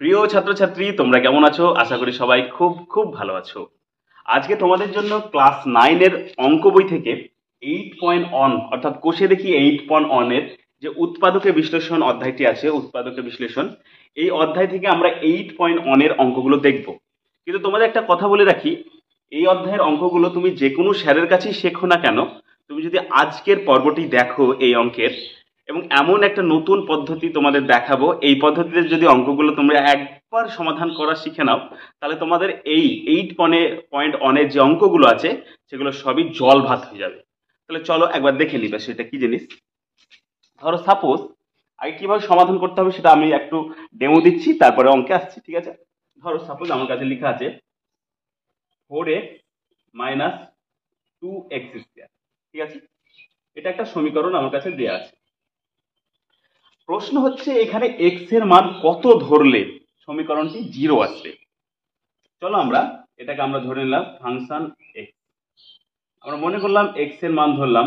প্রিয় ছাত্রছাত্রী, তোমরা কেমন আছো? আশা করি সবাই খুব খুব ভালো আছো। আজকে তোমাদের জন্য ক্লাস 9 এর অঙ্ক বই থেকে 8.1 অর্থাৎ কোষে দেখি 8.1 এর যে উৎপাদকে বিশ্লেষণ অধ্যায়টি আছে, উৎপাদকে বিশ্লেষণ, এই অধ্যায় থেকে আমরা 8.1 এর অঙ্কগুলো দেখব। কিন্তু তোমাদের একটা কথা বলে রাখি, এই অধ্যায়ের অঙ্কগুলো তুমি যে কোনো স্যারের কাছেই শেখো না কেন, তুমি যদি আজকের পর্বটি দেখো এই অঙ্কের, এবং এমন একটা নতুন পদ্ধতি তোমাদের দেখাবো, এই পদ্ধতিতে যদি অঙ্কগুলো তোমরা একবার সমাধান করা শিখে নাও, তাহলে তোমাদের এই 8.1 যে অঙ্কগুলো আছে সেগুলো সবই জল ভাত হয়ে যাবে। তাহলে চলো একবার দেখে নিবে সেটা কি জিনিস। ধরো সাপোজ, আগে কিভাবে সমাধান করতে হবে সেটা আমি একটু ডেমো দিচ্ছি, তারপরে অঙ্কে আসছি, ঠিক আছে? ধরো সাপোজ আমার কাছে লেখা আছে 4x মাইনাস 2x², ঠিক আছে? এটা একটা সমীকরণ আমার কাছে দেয়া আছে। প্রশ্ন হচ্ছে এখানে এক্স এর মান কত ধরলে সমীকরণটি জিরো আসবে। চলো এটাকে আমরা ধরে নিলাম ফাংশন এক্স। আমরা মনে করলাম এক্স এর মান ধরলাম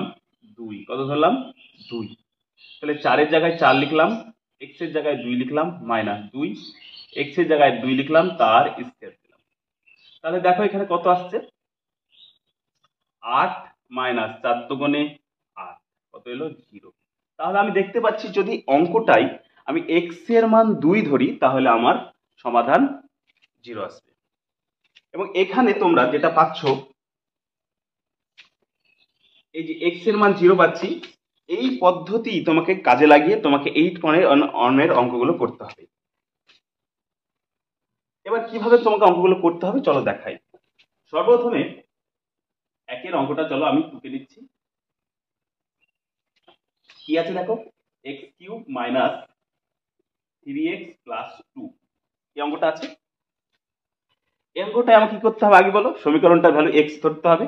2। কত ধরলাম? 2। তাহলে 4 এর জায়গায় 4 লিখলাম, এক্স এর জায়গায় 2 লিখলাম, মাইনাস 2, এক্স এর জায়গায় 2 লিখলাম, তার স্কয়ার দিলাম। তাহলে দেখো এখানে কত আসছে, 8 মাইনাস 4 দুগুণে 8, কত এলো? 0। তাহলে আমি দেখতে পাচ্ছি যদি অঙ্কটাই আমি এক্স এর মান 2 ধরি তাহলে আমার সমাধান 0 আসবে। এবং এখানে তোমরা যেটা পাচ্ছ, এই যে এক্স এর মান 0 পাচ্ছি, এই পদ্ধতি তোমাকে কাজে লাগিয়ে তোমাকে 8.1 এর অঙ্কগুলো করতে হবে। এবার কিভাবে তোমাকে অঙ্কগুলো করতে হবে চলো দেখাই। সর্বপ্রথমে একের অঙ্কটা চলো আমি টুকে দিচ্ছি। কি আছে দেখো, x³ মাইনাস 3x প্লাস 2, এই অঙ্কটা আছে। এই অঙ্কটায় আমাকে কি করতে হবে আগে বলো? সমীকরণটার ভ্যালু x ধরতে হবে।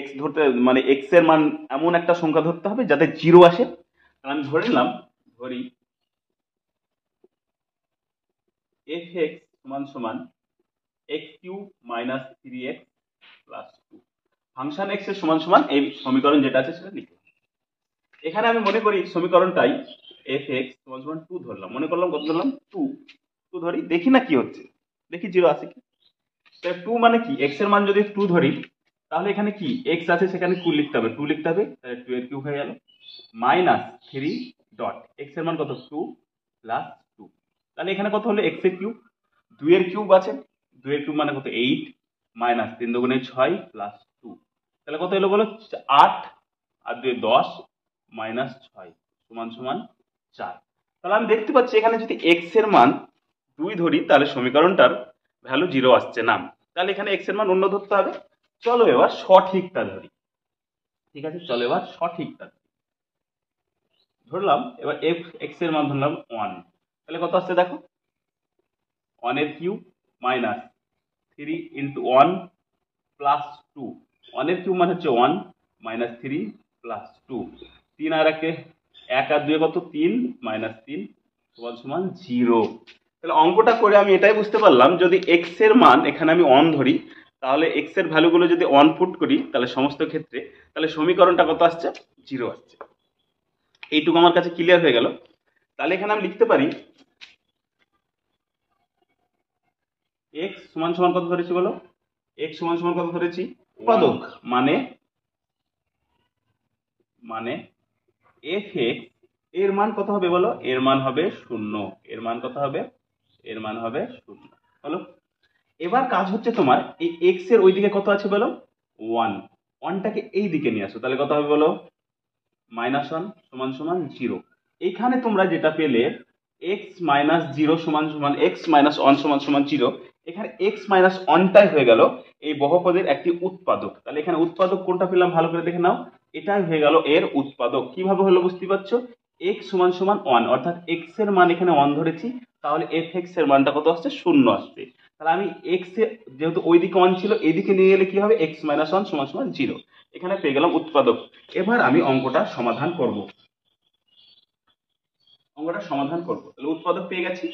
x ধরতে মানে x এর মান এমন একটা সংখ্যা ধরতে হবে যাতে 0 আসে। তাহলে আমি ধরে নিলাম, ধরি fx সমান সমান x³ minus 3x plus 2। Function x এর সমান সমান এই সমীকরণ যেটা আছে সেটা লিখলাম। এখানে আমি মনে করি সমীকরণটাই fx সমান সমান 2 ধরলাম। মনে করলাম কত ধরলাম? 2 ধরি, দেখি না কি হচ্ছে, দেখি 0 আছে কি। তাহলে 2 মানে কি, x এর মান যদি 2 ধরি তাহলে এখানে কি x আছে সেখানে 2 লিখতে হবে, 2 লিখতে হবে, তাহলে 2 এর কিউব হয়ে গেল, মাইনাস 3 ডট x এর মান কত? 2 প্লাস 2। তাহলে এখানে কত হলো? x এর কিউব, 2 এর কিউব আছে, 2 এর কিউব মানে কত? 8, মাইনাস 3 দুগুণে 6 প্লাস 2। তাহলে কত এলো বলো? 8 আর 2 10, মাইনাস 6 সমান সমান 4। তাহলে আমি দেখতে পাচ্ছি এখানে যদি x এর মান 2 ধরি তাহলে সমীকরণটার ভ্যালু 0 আসছে না। তাহলে এখানে x এর মান অন্য ধরতে হবে। চলো এবার সঠিকটা ধরি, ঠিক আছে? চলো এবার সঠিকটা ধরলাম। এবার x এর মান ধরলাম 1। তাহলে কত আসছে দেখো, 1 এর কিউব মাইনাস 3 ইন্টু 1 প্লাস 2। 1 এর কিউব মানে হচ্ছে 1, মাইনাস 3 প্লাস 2। 3 আর 1 আর 2 কত? 3, মাইনাস 3 সমান সমান 0। তাহলে অঙ্কটা করে আমি এটাই বুঝতে পারলাম, যদি x এর মান এখানে আমি 1 ধরি তাহলে x এর ভ্যালুগুলো যদি 1 পুট করি তাহলে সমস্ত ক্ষেত্রে তাহলে সমীকরণটা কত আসছে? 0 আসছে। এইটুকু আমার কাছে ক্লিয়ার হয়ে গেল। তাহলে এখানে আমি লিখতে পারি x সমান সমান কত ধরেছি বলো? x সমান সমান কত ধরেছি? উৎপাদক মানে fx এর মান কত হবে বলো? এর মান হবে 0। এর মান কত হবে? এর মান হবে 0। বলো, এবার কাজ হচ্ছে তোমার এই x এর ওইদিকে কত আছে বলো? 1। 1টাকে এই দিকে নিয়ে আসো, তাহলে কত হবে বলো? -1 সমান সমান 0। এইখানে তোমরা যেটা পেলে x মাইনাস 0 সমান সমান x মাইনাস 1 সমান সমান 0, এখানে x মাইনাস 1টাই হয়ে গেল এই বহুপদের একটি উৎপাদক। তাহলে এখানে উৎপাদক কোনটা পেলাম ভালো করে দেখে নাও, এটাই হয়ে গেল এর উৎপাদক। কিভাবে হলো বুঝতে পারছো? x সমান সমান 1 অর্থাৎ x এর মান এখানে 1 ধরেছি, তাহলে fx এর মানটা কত আসছে? 0 আসছে। তাহলে আমি x এর যেহেতু ওইদিকে 1 ছিল এইদিকে নিয়ে এলে কি হবে? x মাইনাস 1 সমান সমান 0। এখানে পেয়ে গেলাম উৎপাদক। এবার আমি অঙ্কটা সমাধান করব। তাহলে উৎপাদক পেয়ে গেছি,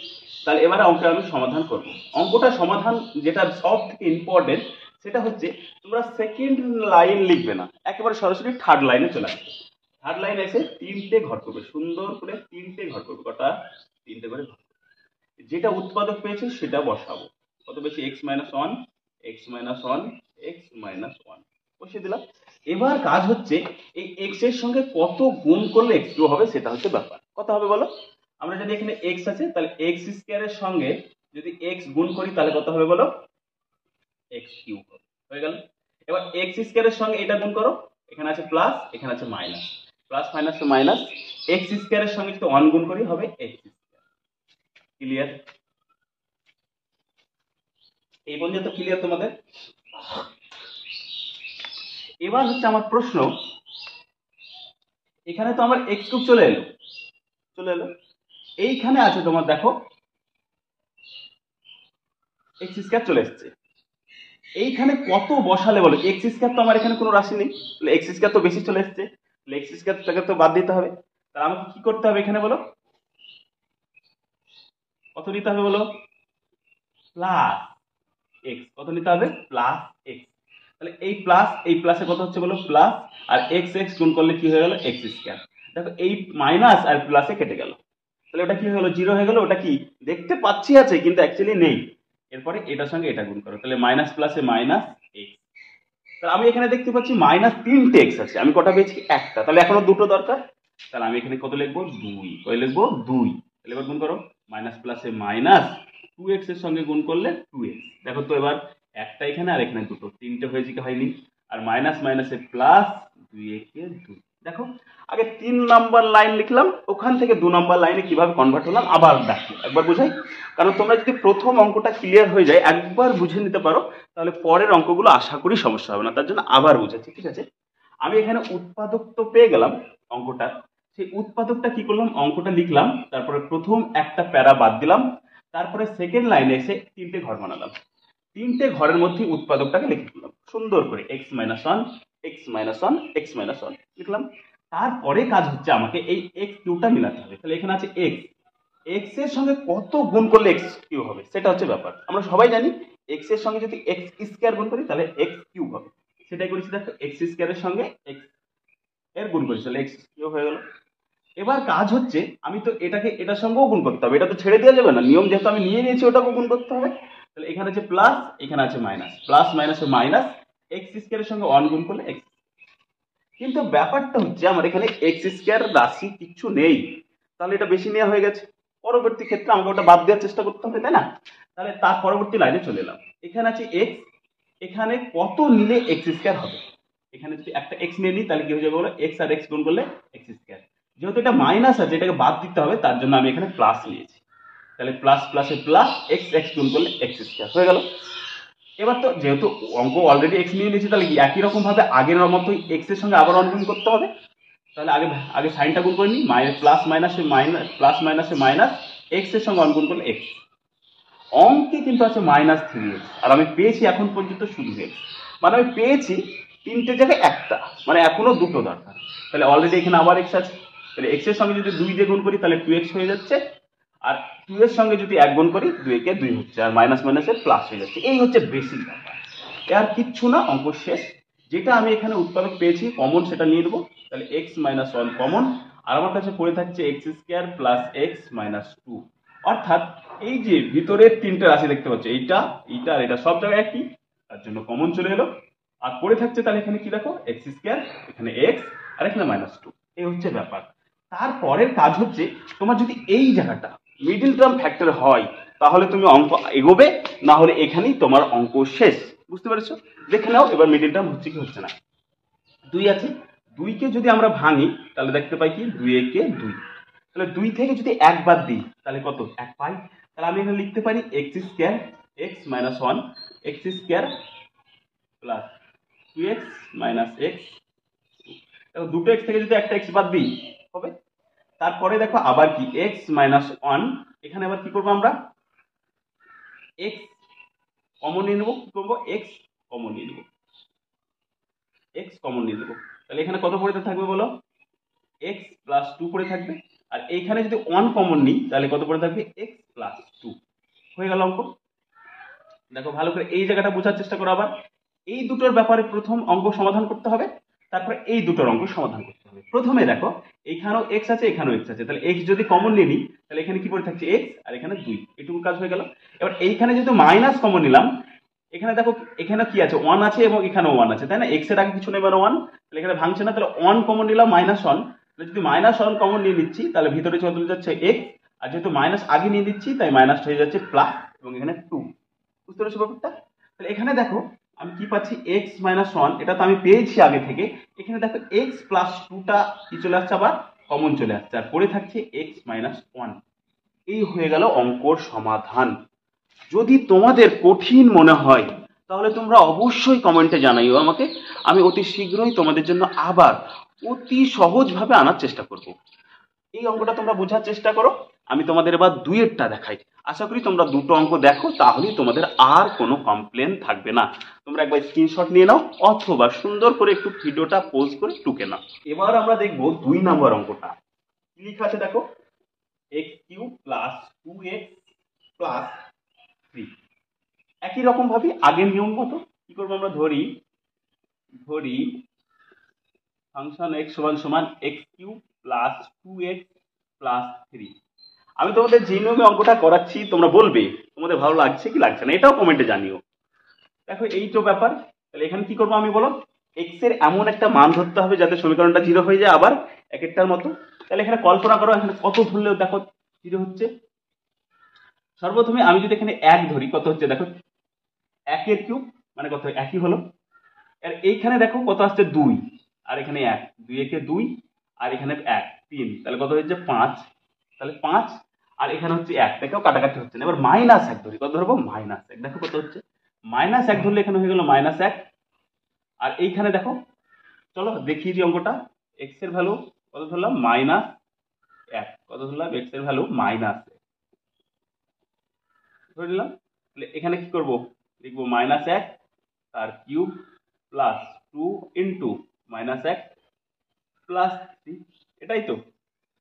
তাহলে এবারে অঙ্কটা আমি সমাধান করব। অঙ্কটা সমাধান যেটা সব থেকে ইম্পর্টেন্ট সেটা হচ্ছে তোমরা সেকেন্ড লাইন লিখবে না, একেবারে সরাসরি থার্ড লাইনে চলে আসবে। থার্ড লাইনে এসে 3টে ঘর করবে, সুন্দর করে 3টে ঘর করবে। কটা? 3টে করে ঘর করবে। যেটা উৎপাদক পেয়েছে সেটা বসাবো। কত বেশি? X minus one, x minus one, x minus one বসিয়ে দিলাম। এবার কাজ হচ্ছে এই এক্স এর সঙ্গে কত গুণ করলে এক্স কিউ হবে সেটা হচ্ছে ব্যাপার। কত হবে বলো? আমরা যদি এখানে এক্স আছে তাহলে এক্স স্কোয়ারের সঙ্গে যদি এক্স গুণ করি তাহলে কত হবে বলো? এক্স কিউ হবে। হয়ে গেল। এবার এক্স স্কোয়ারের সঙ্গে এটা গুণ করো, এখানে আছে প্লাস, এখানে আছে minus, plus minus minus, x স্কোয়ারের সঙ্গে যদি ওয়ান গুণ করি হবে এক্স স্কোয়ার। ক্লিয়ার? এই পর্যন্ত ক্লিয়ার তোমাদের? এবার হচ্ছে আমার প্রশ্ন, এখানে তো আমার এক্স কিউব চলে এলো, চলে এলো। এইখানে আছে তোমার দেখো এক্স স্কোয়ার চলে এসছে। এইখানে কত বসালে বলো? এক্স স্কোয়ার তো আমার এখানে কোনো রাশি নেই, তাহলে এক্স স্কোয়ার তো বেশি চলে এসছে, তাহলে এক্স স্কোয়ারটাকে তো বাদ দিতে হবে। তাহলে আমাকে কি করতে হবে এখানে বলো? কত নিতে হবে বলো? Plus x. কত নিতে হবে? Plus x. তাহলে এই প্লাস এই প্লাসে কত হচ্ছে বলো? প্লাস, আর এক্স এক্স গুণ করলে কি হয়ে গেল? X square. দেখো এই মাইনাস আর প্লাসে কেটে গেল, তাহলে ওটা কি হয়ে গেল? জিরো হয়ে গেল। ওটা কি দেখতে পাচ্ছি আছে কিন্তু অ্যাকচুয়ালি নেই। এরপরে এটার সঙ্গে এটা গুণ করো, তাহলে মাইনাস প্লাসে মাইনাস এক্স। তাহলে আমি এখানে দেখতে পাচ্ছি মাইনাস তিনটে এক্স আছে, আমি কটা পেয়েছি? একটা। তাহলে এখনো দুটো দরকার, তাহলে আমি এখানে কত লিখবো? দুই। কত লিখবো? দুই। তাহলে এবার গুণ করো, মাইনাস প্লাসে মাইনাস, টু এক্স এর সঙ্গে গুণ করলে টু এক্স। দেখো তো এবার একটা এখানে আর এখানে দুটো, তিনটে হয়েছে কি হয়নি? আর মাইনাস মাইনাসে প্লাস, দুই একে দুই। দেখো আগে 3 নাম্বার লাইন লিখলাম, ওখান থেকে 2 নাম্বার লাইনে কিভাবে কনভার্ট হলাম আবার দেখো, একবার বুঝাই। কারণ তোমরা যদি প্রথম অঙ্কটা ক্লিয়ার হয়ে যায়, একবার বুঝে নিতে পারো, তাহলে পরের অঙ্কগুলো আশা করি সমস্যা হবে না। তার জন্য আবার বুঝাচ্ছি, ঠিক আছে? আমি এখানে উৎপাদক তো পেয়ে গেলাম অঙ্কটা, সেই উৎপাদকটা কি করলাম? অঙ্কটা লিখলাম, তারপরে প্রথম একটা প্যারা বাদ দিলাম, তারপরে সেকেন্ড লাইনে এসে তিনটে ঘর বানালাম, তিনটে ঘরের মধ্যে উৎপাদকটাকে লিখে দিলাম সুন্দর করে, x minus one, x minus one, x minus one লিখলাম। তারপরে কাজ হচ্ছে আমাকে এই এক্স কিউটা মিলাতে হবে। তাহলে এখানে আছে এক্স, এক্স এর সঙ্গে কত গুণ করলে এক্স কিউ হবে সেটা হচ্ছে ব্যাপার। আমরা সবাই জানি এক্স এর সঙ্গে যদি এক্স স্কোয়ার গুণ করি তাহলে এক্স কিউব হবে, সেটাই করেছি। দেখো এক্স স্কোয়ারের সঙ্গে এক্স এর গুণ করেছি, তাহলে এক্স কিউব হয়ে গেল। এবার কাজ হচ্ছে আমি তো এটাকে এটার সঙ্গেও গুণ করতে হবে, এটা তো ছেড়ে দেওয়া যাবে না, নিয়ম যেহেতু আমি নিয়ে নিয়েছি ওটাকে গুণ করতে হবে। তাহলে এখানে আছে প্লাস, এখানে আছে মাইনাস, প্লাস মাইনাসে মাইনাস, এক্স স্কোয়ারের সঙ্গে ওয়ান গুণ করলে এক্স। কিন্তু ব্যাপারটা হচ্ছে আমার এখানে এক্স স্কোয়ার রাশি কিচ্ছু নেই, তাহলে এটা বেশি নেওয়া হয়ে গেছে। পরবর্তী ক্ষেত্রে আমাকে ওটা বাদ দেওয়ার চেষ্টা করতে হবে, তাই না? তাহলে তার পরবর্তী লাইনে চলে এলাম, এখানে আছে এক্স, এখানে কত নিলে এক্স স্কোয়ার হবে? এখানে যদি একটা এক্স নিয়ে নিই তাহলে কি হয়ে যাবে বলো? এক্স আর এক্স গুণ করলে এক্স স্কোয়ার। যেহেতু এটা মাইনাস আছে, এটাকে বাদ দিতে হবে, তার জন্য আমি এখানে প্লাস নিয়েছি। তাহলে প্লাস প্লাসে প্লাস, এক্স এক্স গুণ করলে এক্স স্কোয়ার হয়ে গেল। এবার তো যেহেতু অঙ্ক অলরেডি এক্স নিয়ে নিয়েছি, তাহলে একই রকম ভাবে আগের মতোই এক্স এর সঙ্গে আবার গুণ করতে হবে। তাহলে আগে আগে সাইনটা গুণ করে নিই, প্লাস মাইনাসে মাইনাস, প্লাস মাইনাসে মাইনাস, এক্স এর সঙ্গে গুণ করলে এক্স। অঙ্কে কিন্তু আছে মাইনাস থ্রি এক্স, আর আমি পেয়েছি এখন পর্যন্ত শুধু এক্স, মানে আমি পেয়েছি তিনটে জায়গায় একটা, মানে এখনো দুটো দরকার। তাহলে অলরেডি এখানে আবার এক্স আছে, তাহলে এক্স এর সঙ্গে যদি দুই দিয়ে গুণ করি তাহলে টু এক্স হয়ে যাচ্ছে, আর টু এর সঙ্গে যদি এক গুণ করি দুই একে দুই হচ্ছে, আর মাইনাস মাইনাসে প্লাস হয়ে যাচ্ছে। এই হচ্ছে বেসিক ব্যাপার, আর কিচ্ছু না, অঙ্ক শেষ। যেটা আমি এখানে উৎপাদক পেয়েছি কমন সেটা নিয়ে নেবো, তাহলে এক্স মাইনাস ওয়ান কমন, আর আমার কাছে পড়ে থাকছে x square plus x minus two. অর্থাৎ এই যে ভিতরের তিনটে রাশি দেখতে পাচ্ছ, এইটা এইটা আর এটা সব জায়গায় একই, তার জন্য কমন চলে এলো। আর পড়ে থাকছে তাহলে এখানে কি দেখো? এক্স স্কোয়ার, এখানে এক্স, আর এখানে মাইনাস টু। এই হচ্ছে ব্যাপার। তারপরের কাজ হচ্ছে তোমার যদি এই জায়গাটা মিডিল টার্ম ফ্যাক্টর হয় তাহলে তুমি অঙ্ক এগোবে, না হলে এখানেই তোমার অঙ্ক শেষ। বুঝতে পেরেছো? দেখে নাও এবার মিডিল টার্ম হচ্ছে কি হচ্ছে না। দুই আছে, দুইকে যদি আমরা ভাঙি তাহলে দেখতে পাই কি? দুই একে দুই। তাহলে দুই থেকে যদি এক বাদ দিই তাহলে কত? এক পাই। তাহলে আমি এখানে লিখতে পারি x square x minus one, x square plus two x minus x. দেখো দুটো এক্স থেকে যদি একটা এক্স বাদ দিই হবে। তারপরে দেখো আবার কি? এক্স মাইনাস ওয়ান, এখানে আবার কি করবো আমরা? এক্স কমন নিয়ে নেবো। কি করবো? এক্স কমন নিয়ে নেবো, এক্স কমন নিয়ে নেবো। তাহলে এখানে কত পড়ে থাকবে বলো? এক্স প্লাস টু পড়ে থাকবে। আর এইখানে যদি ওয়ান কমন নিই তাহলে কত পড়ে থাকবে? X plus two. হয়ে গেল অঙ্ক। দেখো ভালো করে এই জায়গাটা বোঝার চেষ্টা করো। আবার এই দুটোর ব্যাপারে প্রথম অঙ্ক সমাধান করতে হবে, তারপরে এই দুটোর অঙ্ক সমাধান করতে হবে। হবে। প্রথমে দেখো এখানেও এক্স আছে, এখানেও এক্স আছে, তাহলে এক্স যদি কমন নিয়ে নিই তাহলে এখানে কি পড়ে থাকছে এক্স, আর এখানে 2, এটুকু কাজ হয়ে গেল। এবার এইখানে যেহেতু মাইনাস কমন নিলাম, এখানে দেখো এখানে কি আছে 1 আছে এবং এখানেও 1 আছে, তাই না? এক্স এর আগে কিছু নেই মানে 1, তাহলে এখানে ভাঙছে না, তাহলে 1 কমন নিলাম -1, তাহলে যদি -1 কমন নিয়ে নিচ্ছি তাহলে ভিতরে চলে যাচ্ছে এক্স, আর যেহেতু মাইনাস আগে নিয়ে দিচ্ছি তাই মাইনাস হয়ে যাচ্ছে প্লাস, এবং এখানে 2। বুঝতে পেরেছো ব্যাপারটা? তাহলে এখানে দেখো আমি কি পাচ্ছি x-1, এটা তো আমি পেয়েছি আগে থেকে। এখানে দেখো x+2টা কি চলে আসছে, আবার কমন চলে আসছে, আর পড়ে থাকছে x-1। এই হয়ে গেল অঙ্কর সমাধান। যদি তোমাদের কঠিন মনে হয় তাহলে তোমরা অবশ্যই কমেন্টে জানাইও আমাকে, আমি অতি শীঘ্রই তোমাদের জন্য আবার অতি সহজভাবে আনার চেষ্টা করব। এই অঙ্কটা তোমরা বোঝার চেষ্টা করো, আমি তোমাদের এবার দুইয়েরটা দেখাই। আশা করি তোমরা দুটো অঙ্ক দেখো, তাহলেই তোমাদের আর কোনো কমপ্লেন থাকবে না। তোমরা একবার স্ক্রিনশট নিয়ে নাও অথবা সুন্দর করে একটু ভিডিওটা পজ করে টুকে নাও। এবার আমরা দেখবো 2 নম্বর অঙ্কটা। কি লেখা আছে দেখো, x³ + 2x + 3। একই রকম ভাবে আগের নিয়ম মতো কি করবো, আমরা ধরি ফাংশন x = x³ + 2x + 3। আমি তোমাদের যে নিয়মে অঙ্কটা করাচ্ছি তোমরা বলবে তোমাদের ভালো লাগছে কি লাগছে না, এটাও কমেন্টে জানিও। দেখো এই তো ব্যাপার। তাহলে এখানে কি করবো আমি বলো, x এর এমন একটা মান ধরতে হবে যাতে সমীকরণটা 0 হয়ে যায় আবার এক একটার মতো। তাহলে এখানে কল্পনা করো এখানে কত ধরলেও দেখো 0 হচ্ছে। সর্বপ্রথমে আমি যদি এখানে 1 ধরি, কত হচ্ছে দেখো 1 এর কিউব মানে কত, একই হলো। আর এইখানে দেখো কত আসছে 2, আর এখানে 1, 2 × 2, আর এখানে 1, 3, তাহলে কত হচ্ছে 5। তাহলে 5, আর এখানে হচ্ছে 1, দেখো কাটাকাটি হচ্ছে না। এবার -1 ধরি, কত ধরবো -1, দেখো কত হচ্ছে -1 ধরলে এখানে হয়ে গেল -1। আর এইখানে দেখো চলো দেখিয়ে দিই অঙ্কটা। x এর ভ্যালু কত ধরলাম -1, কত ধরলাম x এর ভ্যালু -1 ধরে নিলাম। তাহলে এখানে কি করব, লিখবো -1 তার কিউব প্লাস 2 ইন্টু -1 প্লাস 3, এটাই তো।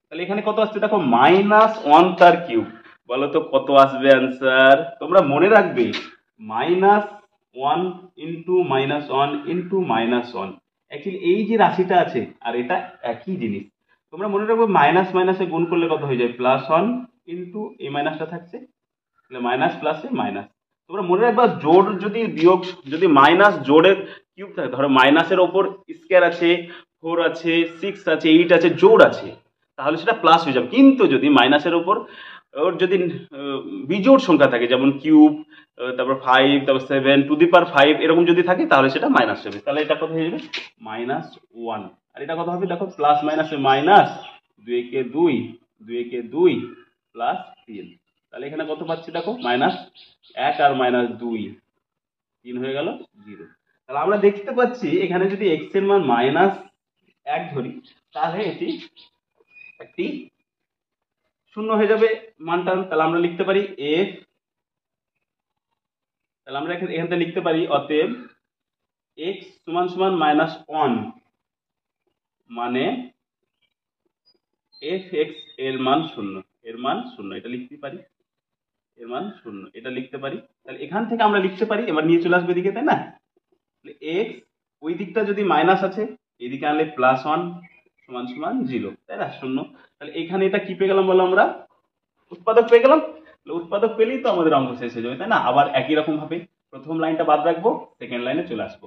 তাহলে এখানে কত আসছে দেখো -1 তার কিউব। বলো তো কত আসবে অ্যান্সার? তোমরা মনে রাখবে -1 ইন্টু -1 ইন্টু -1, অ্যাকচুয়ালি এই যে রাশিটা আছে আর এটা একই জিনিস। তোমরা মনে রাখবে মাইনাস মাইনাসে গুণ করলে কত হয়ে যায় +1 ইন্টু এই মাইনাসটা থাকছে, তাহলে মাইনাস প্লাসে মাইনাস। তোমরা মনে রাখবা জোড় যদি বিয়োগ, যদি মাইনাস জোড়ের কিউব থাকে, ধরো মাইনাসের ওপর স্কয়ার আছে, 4 আছে, 6 আছে, 8 আছে, জোড় আছে, তাহলে সেটা প্লাস হয়ে যাবে। কিন্তু যদি মাইনাসের ওপর ওর যদি বিজোড় সংখ্যা থাকে, যেমন কিউব, তারপর 5, তারপর 7^5 এরকম যদি থাকে তাহলে সেটা মাইনাস হবে। তাহলে এটা কত হয়ে যাবে -1। আর এটা কত হবে দেখো প্লাস মাইনাসে মাইনাস, 2 একে 2, 2 একে 2 প্লাস 3। তাহলে এখানে কত পাচ্ছি দেখো -1 আর -2, 3 হয়ে গেল 0। তাহলে আমরা দেখতে পাচ্ছি এখানে যদি x এর মান -1 ধরি তাহলে এটি একটি শূন্য হয়ে যাবে মানটা। তাহলে আমরা লিখতে পারি f, তাহলে আমরা এখান থেকে লিখতে পারি অতএব x =- 1 মানে f(x) এর মান 0, এর মান 0, এটা লিখতে পারি, এর মান 0 এটা লিখতে পারি। তাহলে এখান থেকে আমরা লিখতে পারি, এবার নিয়ে চলে আসবে এদিকে, তাই না? তাহলে x ওই দিকটা যদি মাইনাস আছে এদিকে আনলে +1 = 0, তাই না 0। তাহলে এখানে এটা কি পেয়ে গেলাম বলো, আমরা উৎপাদক পেয়ে গেলাম। তাহলে উৎপাদক পেলেই তো আমাদের অঙ্ক শেষ হয়ে যাবে, তাই না? আবার একই রকম ভাবে প্রথম লাইনটা বাদ রাখবো, সেকেন্ড লাইনে চলে আসবো।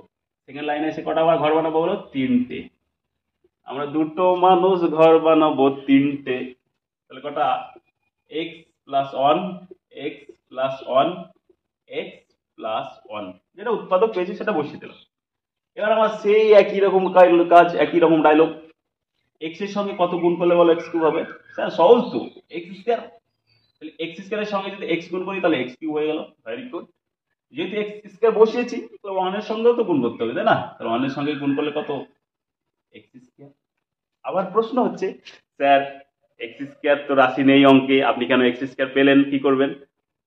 সেকেন্ড লাইনে এসে কটা আবার ঘর বানাবো বলো, 3টে। আমরা দুটো মানুষ ঘর বানাবো 3টে। তাহলে কটা x + 1, x + 1, x + 1, যেটা উৎপাদক পেয়েছি সেটা বসিয়ে দিলাম। এবার আমার সেই একই রকম কাজ, একই রকম ডায়লগ। x এর সঙ্গে কত গুণ করলে বলো x কিউব হবে? স্যার সহজ তো, x²। তাহলে x² এর সঙ্গে যদি x গুণ করি তাহলে x³ হয়ে গেল। Very good. যেহেতু x² বসিয়েছি তাহলে 1 এর সঙ্গেও তো গুণ করতে হবে, তাই না? তাহলে 1 এর সঙ্গে গুণ করলে কত x²। আবার প্রশ্ন হচ্ছে স্যার x² তো রাশি নেই অঙ্কে, আপনি কেন x² পেলেন, কি করবেন?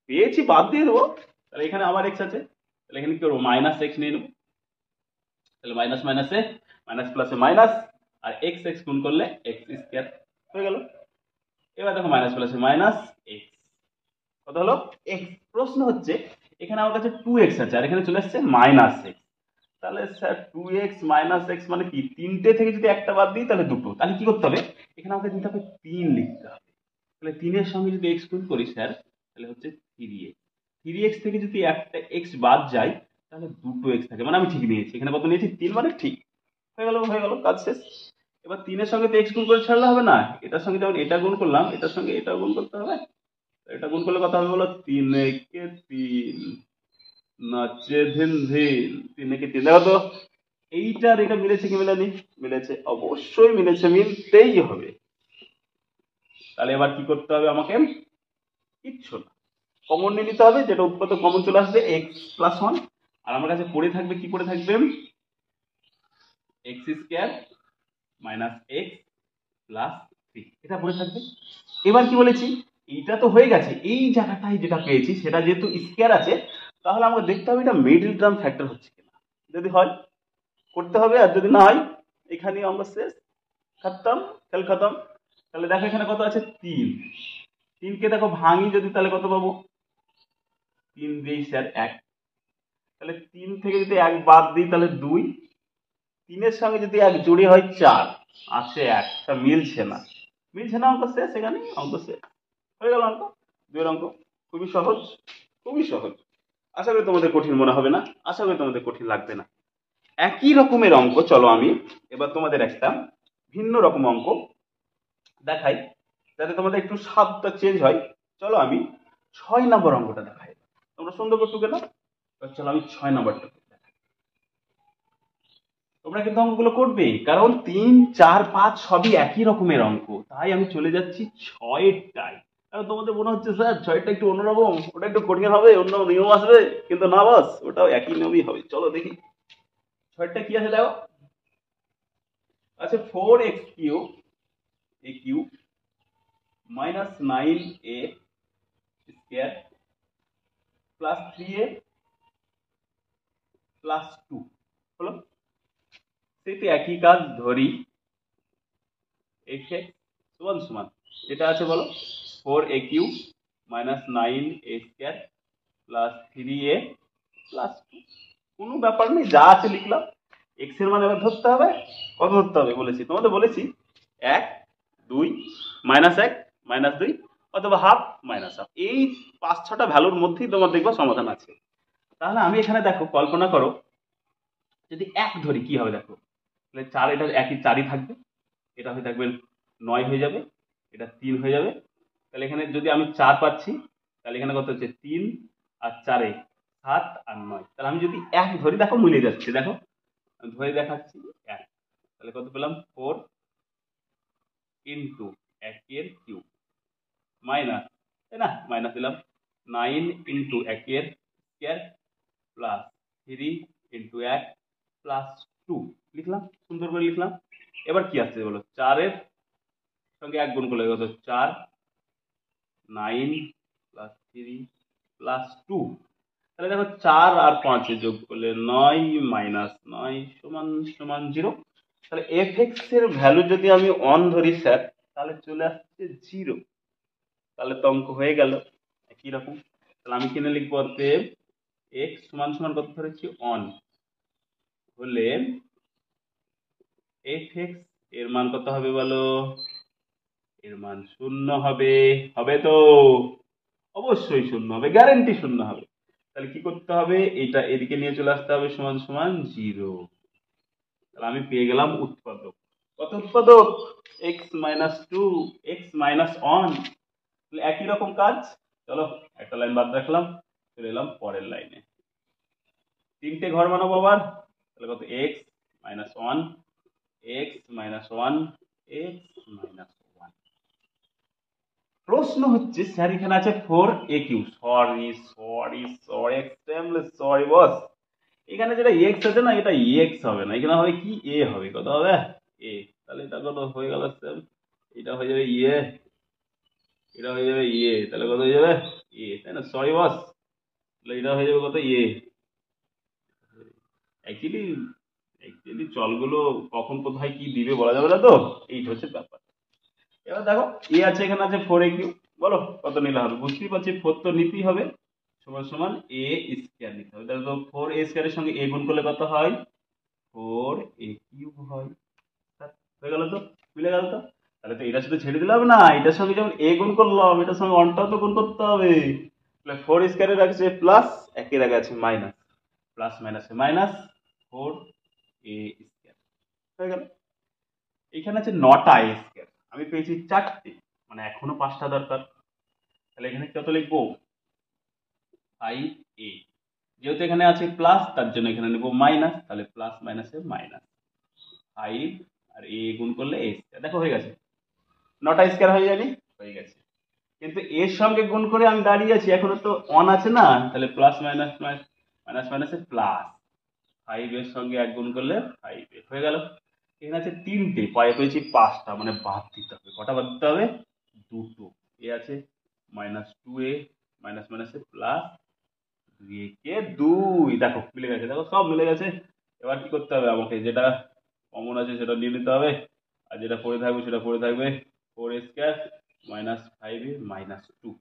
পেয়েছি বাদ দিয়ে দেবো। তাহলে এখানে আবার x আছে, তাহলে এখানে কি করবো -x নিয়ে নেবো। তাহলে মাইনাস মাইনাসে মাইনাস প্লাসে মাইনাস, আর x গুণ করলে x² হয়ে গেল। এবার দেখো মাইনাস প্লাসে মাইনাস x, কত হলো x। প্রশ্ন হচ্ছে এখানে আমার কাছে 2x আছে আর এখানে চলে আসছে -x, তাহলে স্যার 2x মাইনাস এক্স মানে কি, তিনটে থেকে যদি একটা বাদ দিই তাহলে দুটো, তাহলে কি করতে হবে, এখানে আমাকে দিতে হবে 3 লিখতে হবে। তাহলে 3-এর সঙ্গে যদি এক্স গুণ করি স্যার, তাহলে হচ্ছে 3x। 3x থেকে যদি একটা এক্স বাদ যায় তাহলে দুটো এক্স থাকে, মানে আমি ঠিক নিয়েছি, এখানে কত নিয়েছি 3, মানে ঠিক হয়ে গেল কাজ শেষ। এবার 3-এর সঙ্গে তো এক্স গুণ করে ছাড়লে হবে না, এটার সঙ্গে যেমন এটা গুণ করলাম, এটার সঙ্গে এটা গুণ করতে হবে। এটা গুণ করলে কত হবে বলো, 3 একে 3 নাচে ধিন ধিন, 3 একে 3, দেখো তো এইটার এটা মিলেছে কি মিলেনি, মিলেছে, অবশ্যই মিলেছে, মিলতেই হবে। তাহলে এবার কি করতে হবে আমাকে, কিচ্ছু না, কমন নিয়ে নিতে হবে, যেটা উৎপাদ্য কমন চলে আসবে x+1, আর আমার কাছে পড়ে থাকবে, কি পড়ে থাকবে, x² মাইনাস এক্স প্লাস 3, এটা পড়ে থাকবে। এবার কি বলেছি, এইটা তো হয়ে গেছে, এই জায়গাটায় যেটা পেয়েছি সেটা যেহেতু স্কয়ার আছে, তাহলে আমাকে দেখতে হবে এটা মিডল টার্ম ফ্যাক্টর হচ্ছে কিনা, যদি হয় করতে হবে, আর যদি না হয় এখানে অঙ্ক শেষ, খতম, খেল খতম। তাহলে দেখো এখানে কত আছে, 3, 3কে দেখো ভাঙি যদি, তাহলে কত পাবো, 3 দিয়ে স্যার 1, তাহলে 3 থেকে যদি 1 বাদ দিই তাহলে 2, 3-এর সঙ্গে যদি 1 জুড়ে হয় 4, আছে 1, তা মিলছে না, মিলছে না, অঙ্ক শেষ, এখানে অঙ্ক শেষ হয়ে গেল, অঙ্ক 2 অঙ্ক, খুবই সহজ, খুবই সহজ। আশা করি তোমাদের কঠিন মনে হবে না, আশা করি তোমাদের কঠিন লাগবে না। একই রকমের অঙ্ক, চলো আমি এবার তোমাদের একটা ভিন্ন রকম অঙ্ক দেখাই, যাতে তোমাদের একটু স্বাদটা চেঞ্জ হয়। চলো আমি 6 নম্বর অঙ্কটা দেখাই, তোমরা সুন্দর করে টুকে নাও। চলো আমি 6 নম্বরটা দেখাই, তোমরা কিন্তু অঙ্কগুলো করবে, কারণ 3, 4, 5 সবই একই রকমের অঙ্ক, তাই আমি চলে যাচ্ছি 6টায়। কারণ তোমাদের মনে হচ্ছে স্যার 6টা একটু অন্যরকম, ওটা একটু কঠিন হবে, অন্য নিয়ম আসবে, কিন্তু না বাস, ওটাও একই নিয়মই হবে। চলো দেখি 6টা কি আছে, দেখো আচ্ছা 4x³ minus 9a square plus 3a plus 2 হলো, সেই তো একই কাজ, ধরি x সমান সমান এটা আছে বলো 4a³ minus 9a square plus 3a plus 2, কোনো ব্যাপার নেই, যা আছে লিখলাম। x এর মান এবার ধরতে হবে, কত ধরতে হবে বলেছি, তোমাদের বলেছি 1, 2, -1, -2 অথবা হাফ মাইনাস হাফ, এই 5-6টা ভ্যালুর মধ্যেই তোমার দেখবা সমাধান আছে। তাহলে আমি এখানে দেখো কল্পনা করো, যদি 1 ধরি কি হবে দেখো, তাহলে 4, এটা একই 4ই থাকবে, এটা হয়ে থাকবে 9 হয়ে যাবে, এটা 3 হয়ে যাবে। তাহলে এখানে যদি আমি 4 পাচ্ছি, তাহলে এখানে কত হচ্ছে 3 আর 4-এ 7 আর 9, তাহলে আমি যদি 1 ধরি, দেখো মিলে যাচ্ছে, দেখো আমি ধরে দেখাচ্ছি 1, তাহলে কত পেলাম 4 ইন্টু 1 এর কিউব মাইনাস, তাই না, মাইনাস দিলাম 9 ইন্টু 1 এর স্কয়ার প্লাস 3 ইন্টু 1 প্লাস 2 লিখলাম, সুন্দর করে লিখলাম। এবার কি আসছে বলো, 4-এর সঙ্গে 1 গুণ করলে কত 4, 9 প্লাস 3 প্লাস 2, তাহলে দেখো 4 আর 5 যোগ করলে 9 মাইনাস 9 সমান সমান 0। তাহলে fx এর ভ্যালু যদি আমি 1 ধরি স্যার, তাহলে চলে আসছে 0, তাহলে তো অঙ্ক হয়ে গেল একই রকম। তাহলে আমি কিনে লিখবো, অতএব x সমান সমান কত ধরেছি 1 হলে fx এর মান কত হবে বলো, এর মান 0 হবে, হবে তো, অবশ্যই 0 হবে, গ্যারান্টি 0 হবে। তাহলে কি করতে হবে, এটা এদিকে নিয়ে চলে আসতে হবে, সমান সমান 0। তাহলে আমি পেয়ে গেলাম উৎপাদক, কত উৎপাদক, x-2 x-1, তাহলে একই রকম কাজ। চলো একটা লাইন বাদ রাখলাম, চলে এলাম পরের লাইনে, 3টে ঘর বানাবো আবার, তাহলে কত x-1 x-1 x-1। প্রশ্ন হচ্ছে স্যার এখানে আছে 4a³, sorry sorry sorry extremely sorry boss, এখানে যেটা x আছে না, এটা x হবে না, এখানে হবে কি a হবে, কত হবে a, তাহলে এটা কত হয়ে গেল স্যার, এটা হয়ে যাবে এটা হয়ে যাবে তাহলে কত হয়ে যাবে তাই না, সরি বস, তাহলে এটা হয়ে যাবে কত অ্যাকচুয়ালি অ্যাকচুয়ালি চলগুলো কখন কোথায় কি দিবে বলা যাবে না, তো এইটা হচ্ছে ব্যাপার। এবার দেখো আছে, এখানে আছে 4a³, বলো কত নিলে হবে, বুঝতেই পারছি 4 তো নিতেই হবে, সমান সমান a² নিতে হবে, তাহলে তো 4a² এর সঙ্গে a গুণ করলে কত হয় 4a³ হয়। হয়ে গেল তো, মিলে গেল তো। তাহলে তো এটা শুধু ছেড়ে দিলে হবে না, এটার সঙ্গে যেমন a গুণ করলাম এটার সঙ্গে 1টাও তো গুণ করতে হবে। তাহলে 4 স্কয়ারের আগে আছে প্লাস, একের আগে আছে মাইনাস, প্লাস মাইনাসে মাইনাস 4a²। হয়ে গেল। এখানে আছে 9টা a স্কয়ার, আমি পেয়েছি 4টে, মানে এখনো 5টা দরকার। তাহলে এখানে কত লিখবো? 5a। যেহেতু এখানে আছে প্লাস তার জন্য এখানে নেবো মাইনাস, তাহলে প্লাস মাইনাসে মাইনাস 5 আর a গুণ করলে a স্কয়ার। দেখো হয়ে গেছে, 9টা স্কয়ার হয়ে যায়নি? হয়ে গেছে। কিন্তু এর সঙ্গে গুণ করে আমি দাঁড়িয়ে আছি, এখনো তো অন আছে না, তাহলে প্লাস মাইনাস মাইনাস মাইনাসে প্লাস 5 এর সঙ্গে 1 গুণ করলে 5a হয়ে গেল। এখানে আছে 3টে, পায়ে পেয়েছি 5টা, মানে বাদ দিতে হবে। কটা বাদ দিতে হবে? 2টো। এ আছে -2a, মাইনাস মাইনাসে প্লাস 2a কে 2। দেখো মিলে গেছে, দেখো সব মিলে গেছে। এবার কি করতে হবে? আমাকে যেটা কমন আছে সেটা নিয়ে নিতে হবে, আর যেটা পড়ে থাকবে সেটা পড়ে থাকবে। 4a square minus 5a minus 2,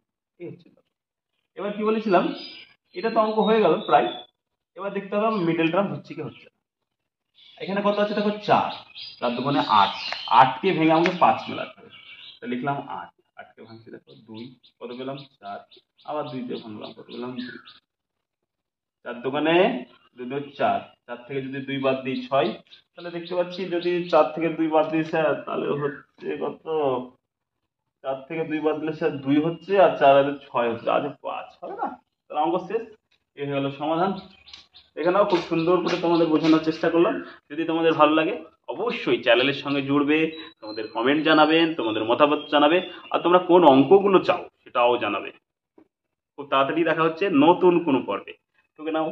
এই হচ্ছে ব্যাপার। এবার কি বলেছিলাম, এটা তো অঙ্ক হয়ে গেল প্রায়। এবার দেখতে হবে আমার মিডল টার্ম হচ্ছে কি হচ্ছে না। এখানে কত আছে দেখো? 4, 4 দুগুণে 8, 8কে ভেঙে আমাকে 5 মেলাতে হবে। তো লিখলাম 8, 8কে ভাঙছি দেখো 2, কত পেলাম? 4, আবার 2 দিয়ে ভাঙলাম, কত পেলাম? 2। 4 দোকানে 2 2 4, 4 থেকে যদি 2 বাদ দিই 6, তাহলে দেখতে পাচ্ছি যদি 4 থেকে 2 বাদ দিই স্যার, তাহলে হচ্ছে কত? 4 থেকে 2 বাদ দিলে স্যার 2 হচ্ছে, আর 4 আর 6 হচ্ছে, আজ 5 হবে না? তাহলে অঙ্ক শেষ। এই হয়ে গেল সমাধান। এখানেও খুব সুন্দর করে তোমাদের বোঝানোর চেষ্টা করলাম। যদি তোমাদের ভালো লাগে অবশ্যই চ্যানেলের সঙ্গে জুড়বে, তোমাদের কমেন্ট জানাবেন, তোমাদের মতামত জানাবে, আর তোমরা কোন অঙ্কগুলো চাও সেটাও জানাবে। খুব তাড়াতাড়ি দেখা হচ্ছে নতুন কোনো পর্বে। তোকে নাও।